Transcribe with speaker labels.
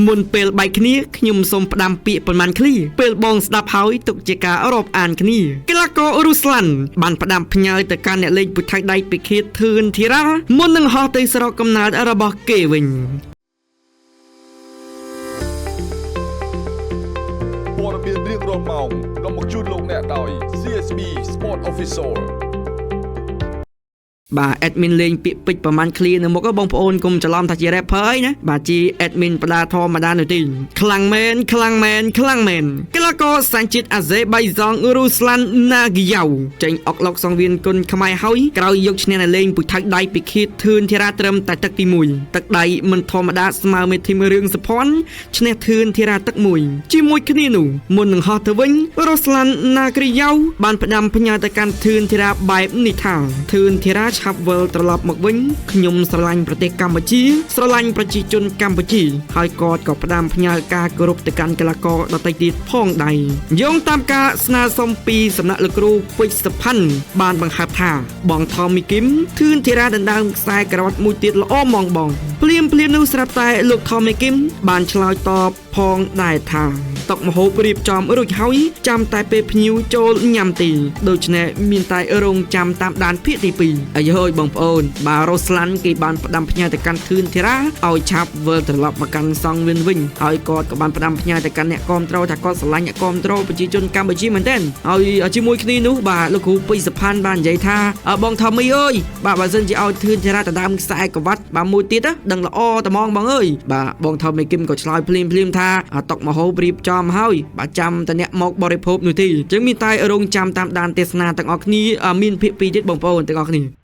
Speaker 1: មុនពេលបែកគ្នាខ្ញុំសូមផ្ដាំពាក្យប៉ុន្មានឃ្លាពេលបងស្ដាប់ហើយទុកជាការរាប់អានគ្នាកីឡាកររុស្ឡាន់បានផ្ដាំផ្ញើទៅកាន់អ្នកលេងពូថៃដៃពីខេតធឿនធីរ៉ាមុននឹងហោះទៅស្រុកកំណើតរបស់គេវិញ
Speaker 2: ព័ត៌មានរៀងរាល់ម៉ោងនាំមកជូនលោកអ្នកដោយ CSB Sport Official
Speaker 1: បាទ admin លេងពាក្យពេចន៍ប្រហែលឃ្លានៅមុខបងប្អូនកុំច្រឡំថាជា rapper អីណាបាទជា admin បដាធម្មតានោះទេខ្លាំងមែនកីឡាករសញ្ជាតិអាហ្សេបៃហ្សង់រូស្លាន់ណាហ្គីយ៉ៅចេញអុកឡុកសង្វៀនគុណខ្មែរហើយក្រោយយកឈ្នះនៅលេងពូថៅដៃពីខេតធឿនធីរ៉ាត្រឹមតែទឹកទី1ទឹកដៃមិនធម្មតាស្មើមេធីមរឿងសុភ័ណ្ឌឈ្នះធឿនធីរ៉ាទឹក1ជាមួយគ្នានោះមុននឹងហោះទៅវិញរូស្លាន់ណាហ្គីយ៉ៅបានផ្ដាំផ្ញើទៅកាន់ធឿនធីរ៉ាបែបនេះថាធឿនធីរ៉ាឆាប់វិលត្រឡប់មកវិញខ្ញុំស្រឡាញ់ប្រទេសកម្ពុជាស្រឡាញ់ប្រជាជនកម្ពុជាហើយគាត់ក៏ផ្ដាំផ្ញើការគោរពទៅកាន់កីឡាករដទៃទៀតផងដែរយោងតាមការស្នើសុំពីសំណាក់លោកគ្រូពេជ្រសុផាន់បានបង្ហើបថាបងថមមីគឹមធឿនធីរ៉ាដណ្ដើមខ្សែក្រវ៉ាត់មួយទៀតល្អហ្មងបងភ្លាមនោះស្រាប់តែលោកថមមីគឹមបានឆ្លើយតបផងដែរថាតុកម្ហូបរៀបចំរួចហើយចាំតែពេលភ្ញៀវចូលញ៉ាំទីដូច្នេះមានតែរងចាំតាមដានភាគទី2អាយហើយបងប្អូនបាទរ៉ូស្លាន់គេបានផ្ដាំផ្ញើទៅកាន់ធឿនធីរ៉ាឲ្យឆាប់វិលត្រឡប់មកកាន់សង្វៀនវិញហើយគាត់ក៏បានផ្ដាំផ្ញើទៅកាន់អ្នកគាំទ្រថាគាត់ស្រឡាញ់អ្នកគាំទ្រប្រជាជនកម្ពុជាមែនទែនហើយជាមួយគ្នានោះបាទលោកគ្រូពេជ្រសុផាន់បាននិយាយថាបងថមីអើយបាទបើសិនជាឲ្យធឿនធីរ៉ាដណ្ដើមខ្សែក្រវ៉ាត់បាទមួយទៀតដឹងល្អត្មងបងអើយបាទបងថមីគឹមក៏ឆ្លើយភ្លាមថាតុកម្ហូបរៀបចំហើយបាទចាំតែអ្នកមកបរិភោគនោះទេអញ្ចឹងមានតែរងចាំតាមដានទេសនាទាំងអស់គ្នាមានភាគ2ទៀតបងប្អូនទាំងអស់គ្នា